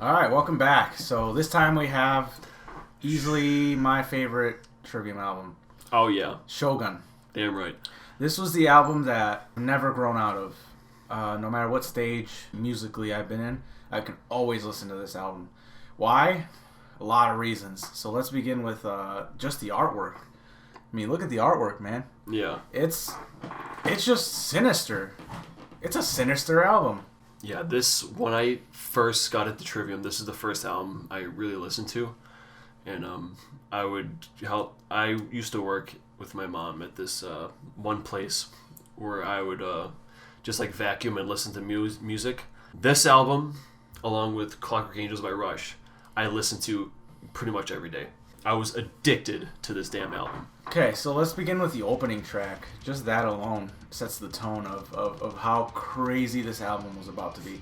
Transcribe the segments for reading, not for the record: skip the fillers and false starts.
All right, welcome back. So this time we have easily my favorite Trivium album, Oh yeah, Shogun. damn right. This was the album that I've never grown out of. No matter what stage musically I've been in, I can always listen to this album. Why? A lot of reasons. So let's begin with just the artwork. I mean, look at the artwork, man. Yeah, It's just sinister. It's a sinister album. yeah. This when I first got into Trivium, this is the first album I really listened to, and I would help. I used to work with my mom at this one place where I would just like vacuum and listen to music. This album, along with Clockwork Angels by Rush, I listened to pretty much every day. I was addicted to this damn album. Okay, so let's begin with the opening track. Just that alone sets the tone of how crazy this album was about to be.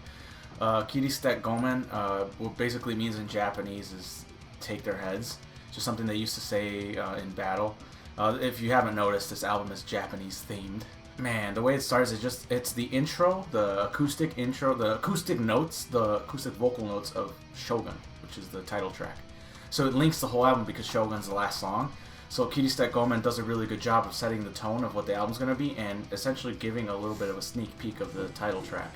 Kiristek Gomen, what basically means in Japanese is take their heads. Just something they used to say in battle. If you haven't noticed, this album is Japanese themed. Man, the way it starts is it's the intro, the acoustic intro, the acoustic notes, the acoustic vocal notes of Shogun, which is the title track. So it links the whole album because Shogun's the last song. So Kiristek Gomen does a really good job of setting the tone of what the album's going to be and essentially giving a little bit of a sneak peek of the title track.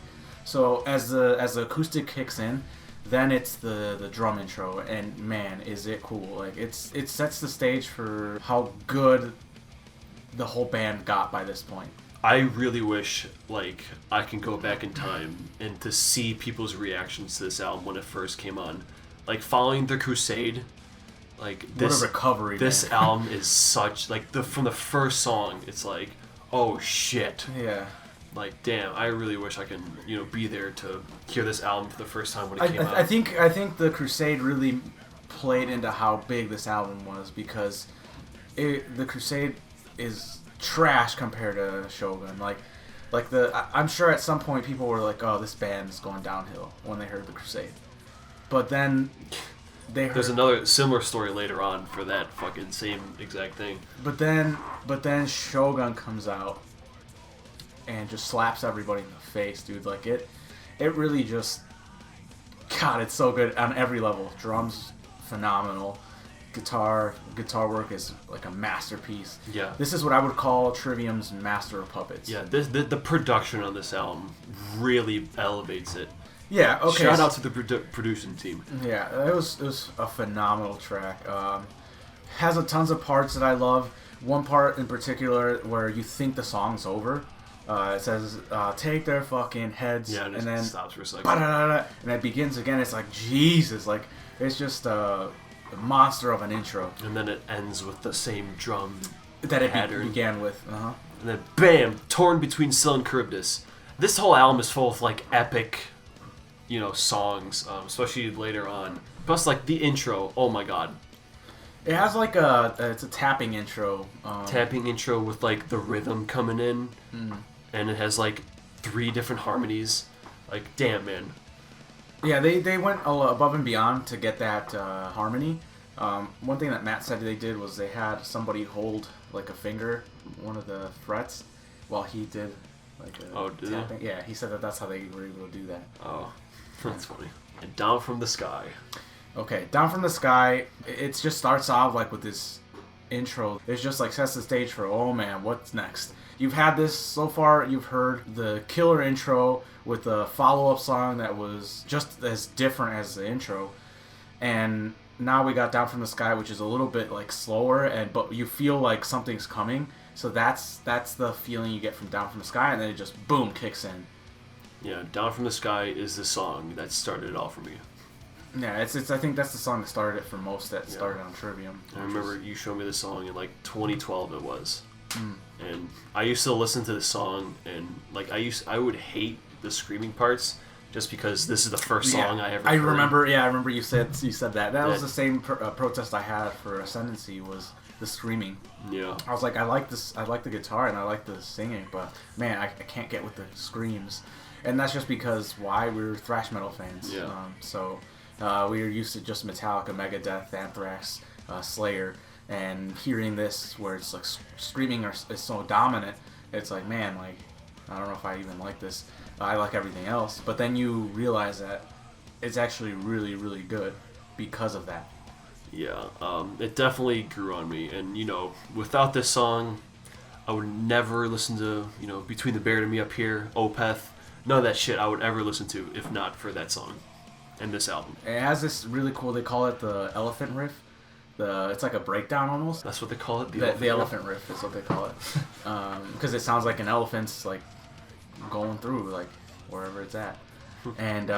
So as the acoustic kicks in, then it's the drum intro, and man, is it cool. Like it sets the stage for how good the whole band got by this point. I really wish like I can go back in time and to see people's reactions to this album when it first came on. Like following the Crusade, like this What a recovery, this man. album is such like from the first song, it's like, oh shit. Yeah. Like damn, I really wish I can, be there to hear this album for the first time when it came out. I think the Crusade really played into how big this album was because the Crusade is trash compared to Shogun. I'm sure at some point people were like, "Oh, this band's going downhill" when they heard the Crusade. But then they heard. There's another similar story later on for that fucking same exact thing. But then Shogun comes out and just slaps everybody in the face, dude. Like it really just. God, it's so good on every level. Drums, phenomenal. Guitar work is like a masterpiece. Yeah. This is what I would call Trivium's Master of Puppets. Yeah, the production on this album really elevates it. Yeah. Okay. Shout out to the producing team. Yeah, it was a phenomenal track. Has a tons of parts that I love. One part in particular where you think the song's over. It says, "Take their fucking heads," Yeah, and then stops for a second. ba-da-da-da, and it begins again. It's like Jesus, like it's just a monster of an intro And then it ends with the same drum that it pattern. began with. And then bam, torn between Syl and Charybdis. This whole album is full of like epic, songs, especially later on. Plus like the intro, oh my god. It has like it's a tapping intro. Tapping intro with like the rhythm coming in. And it has like 3 different harmonies. Like damn, man. Yeah, they went above and beyond to get that harmony. One thing that Matt said they did was they had somebody hold like a finger, one of the frets, while he did like a did tapping. Yeah, he said that's how they were able to do that. Oh, that's funny. And Down from the Sky. Okay, Down from the Sky, it just starts off like with this intro. It's just like sets the stage for, oh man, what's next? You've had this so far, you've heard the killer intro with a follow-up song that was just as different as the intro. And now we got Down from the Sky, which is a little bit like slower, but you feel like something's coming. So that's the feeling you get from Down from the Sky, and then it just boom kicks in. Yeah, Down from the Sky is the song that started it all for me. Yeah, it's I think that's the song that started it for most that started on Trivium. I remember you showed me the song in like 2012 it was. And I used to listen to the song and like I would hate the screaming parts just because this is the first song I ever heard. I remember you said that. That was the same protest I had for Ascendancy was the screaming. Yeah. I was like, I like the guitar and I like the singing, but man, I can't get with the screams. And that's just because we're thrash metal fans. Yeah. We were used to just Metallica, Megadeth, Anthrax, Slayer, and hearing this where it's like screaming is so dominant, it's like, man, like I don't know if I even like this. I like everything else. But then you realize that it's actually really, really good because of that. Yeah, it definitely grew on me. And, without this song, I would never listen to, Between the Bear and Me Up Here, Opeth. None of that shit I would ever listen to if not for that song and this album. It has this really cool, they call it the elephant riff. It's like a breakdown almost. That's what they call it? The elephant riff is what they call it. Because it sounds like an elephant's like going through like wherever it's at. And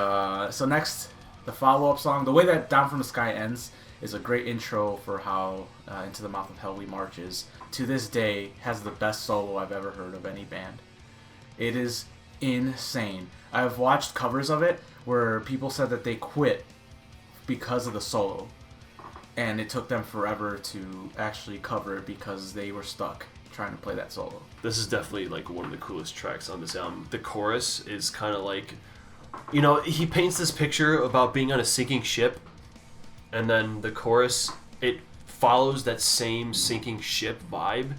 so next, the follow-up song, the way that Down From the Sky ends is a great intro for how Into the Mouth of Hell We March is, to this day, has the best solo I've ever heard of any band. It is insane. I've watched covers of it where people said that they quit because of the solo, and it took them forever to actually cover it because they were stuck trying to play that solo. This is definitely like one of the coolest tracks on this album. The chorus is kind of like, he paints this picture about being on a sinking ship, and then the chorus, it follows that same sinking ship vibe,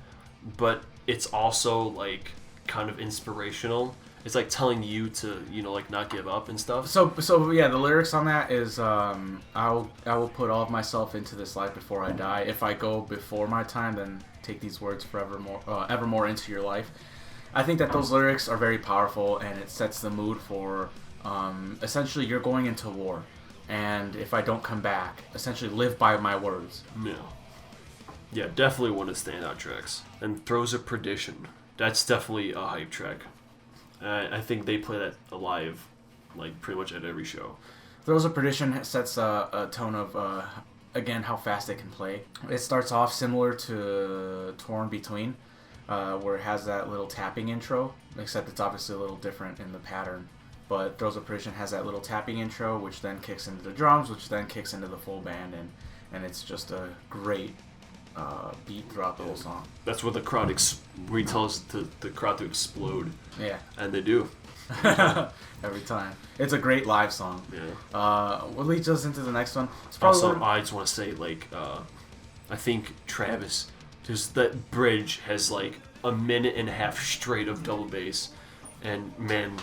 but it's also like kind of inspirational. It's like telling you to, like not give up and stuff. So yeah, the lyrics on that is, I will put all of myself into this life before I die. If I go before my time, then take these words evermore into your life. I think that those lyrics are very powerful, and it sets the mood for, essentially you're going into war, and if I don't come back, essentially live by my words. Yeah, definitely one of the standout tracks. And Throes of Perdition. That's definitely a hype track. I think they play that live, like pretty much at every show. Throes of Perdition sets a tone of, again, how fast it can play. It starts off similar to Torn Between, where it has that little tapping intro, except it's obviously a little different in the pattern. But Throes of Perdition has that little tapping intro, which then kicks into the drums, which then kicks into the full band, and it's just a great beat throughout the whole song. That's what the crowd where he tells the crowd to explode. Yeah. And they do. Every time. It's a great live song. Yeah. What leads us into the next one? Also, I just want to say, like, I think Travis, just that bridge has like a minute and a half straight of double bass, and man,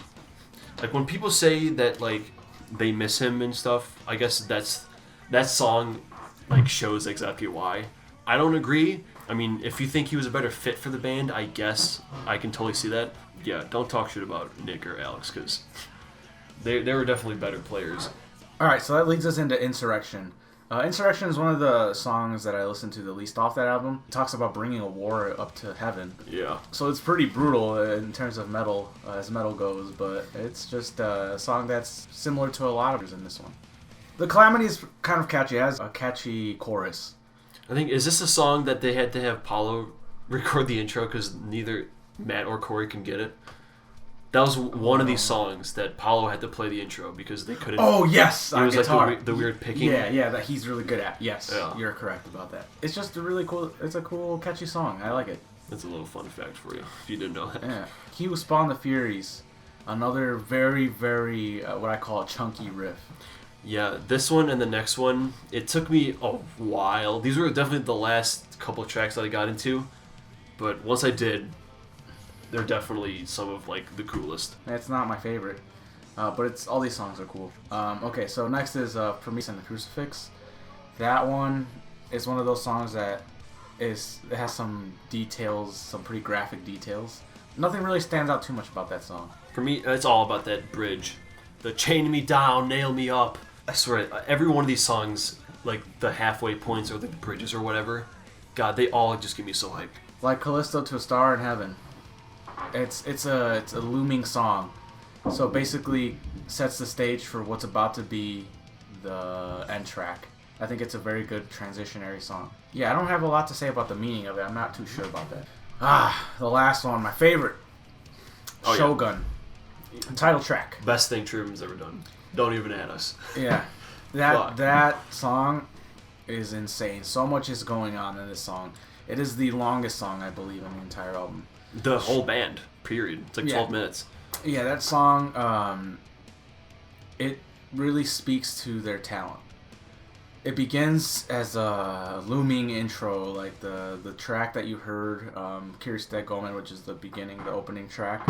like when people say that like they miss him and stuff, I guess that song like shows exactly why. I don't agree. I mean, if you think he was a better fit for the band, I guess I can totally see that. Yeah, don't talk shit about Nick or Alex, because they were definitely better players. Alright, so that leads us into Insurrection. Insurrection is one of the songs that I listen to the least off that album. It talks about bringing a war up to heaven. Yeah. So it's pretty brutal in terms of metal, as metal goes, but it's just a song that's similar to a lot of others in this one. The Calamity is kind of catchy. It has a catchy chorus. I think, is this a song that they had to have Paulo record the intro because neither Matt or Corey can get it? That was one of these songs that Paulo had to play the intro because they couldn't. Oh, yes! It was guitar. Like the weird picking. Yeah, that he's really good at. Yes, yeah. You're correct about that. It's just a cool, catchy song. I like it. That's a little fun fact for you, if you didn't know that. Yeah. He Who Spawned the Furies. Another very, very, what I call a chunky riff. Yeah, this one and the next one, it took me a while. These were definitely the last couple of tracks that I got into, but once I did, they're definitely some of like the coolest. It's not my favorite, but all these songs are cool. Okay, so next is Prometheus and the Crucifix. That one is one of those songs that it has some details, some pretty graphic details. Nothing really stands out too much about that song. For me, it's all about that bridge. The chain me down, nail me up. I swear, every one of these songs, like the halfway points or the bridges or whatever, God, they all just get me so hyped. Like Callisto to a Star in Heaven. It's a looming song. So basically sets the stage for what's about to be the end track. I think it's a very good transitionary song. Yeah, I don't have a lot to say about the meaning of it. I'm not too sure about that. The last one, my favorite. Shogun. Yeah. Title track. Best thing Trivium's ever done. Don't even add us. Yeah. That song is insane. So much is going on in this song. It is the longest song, I believe, in the entire album. The whole band, period. It's like 12 minutes. Yeah, that song, it really speaks to their talent. It begins as a looming intro, like the track that you heard, Curious Dead Goldman, which is the beginning, the opening track.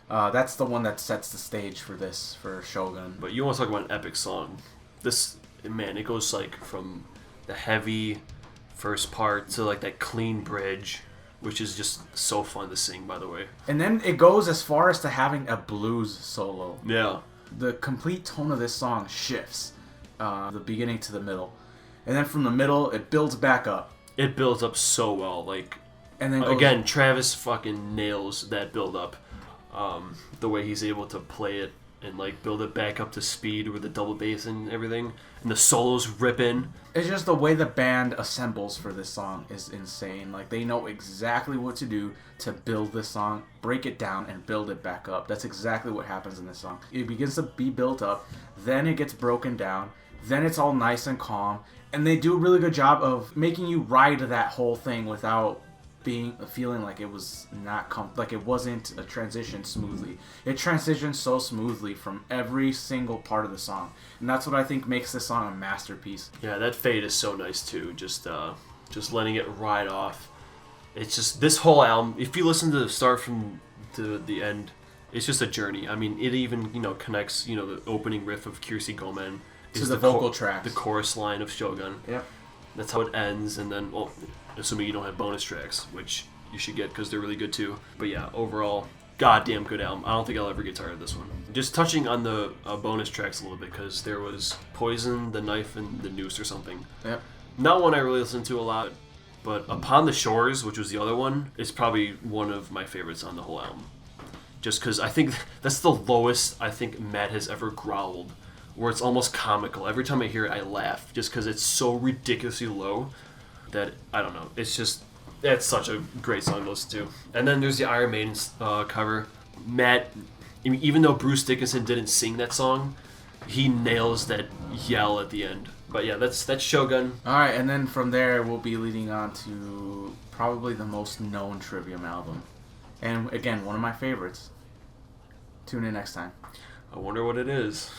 That's the one that sets the stage for this, for Shogun. But you want to talk about an epic song. This, man, it goes like from the heavy first part to like that clean bridge, which is just so fun to sing, by the way. And then it goes as far as to having a blues solo. Yeah. The complete tone of this song shifts, the beginning to the middle. And then from the middle, it builds back up. It builds up so well. Like, and then again, Travis fucking nails that build up. The way he's able to play it and like build it back up to speed with the double bass and everything, and the solos ripping. It's just the way the band assembles for this song is insane. Like, they know exactly what to do to build this song, break it down, and build it back up. That's exactly what happens in this song. It begins to be built up, then it gets broken down, then it's all nice and calm, and they do a really good job of making you ride that whole thing without feeling like it was not like it wasn't a transition smoothly. It transitions so smoothly from every single part of the song, and that's what I think makes this song a masterpiece. Yeah, that fade is so nice too. Just letting it ride off. It's just this whole album. If you listen to the start from to the end, it's just a journey. I mean, it even connects the opening riff of Kirsi Gomen to the vocal track, the chorus line of Shogun. Yep. That's how it ends, and then assuming you don't have bonus tracks, which you should get because they're really good too. But yeah, overall, goddamn good album. I don't think I'll ever get tired of this one. Just touching on the bonus tracks a little bit, because there was Poison, The Knife, and The Noose or something. Yep. Not one I really listened to a lot, but Upon the Shores, which was the other one, is probably one of my favorites on the whole album. Just because I think that's the lowest I think Matt has ever growled, where it's almost comical. Every time I hear it, I laugh, just because it's so ridiculously low that, I don't know, that's such a great song to listen to. And then there's the Iron Maiden cover. Matt, even though Bruce Dickinson didn't sing that song, he nails that yell at the end. But yeah, that's Shogun. Alright, and then from there we'll be leading on to probably the most known Trivium album. And again, one of my favorites. Tune in next time. I wonder what it is.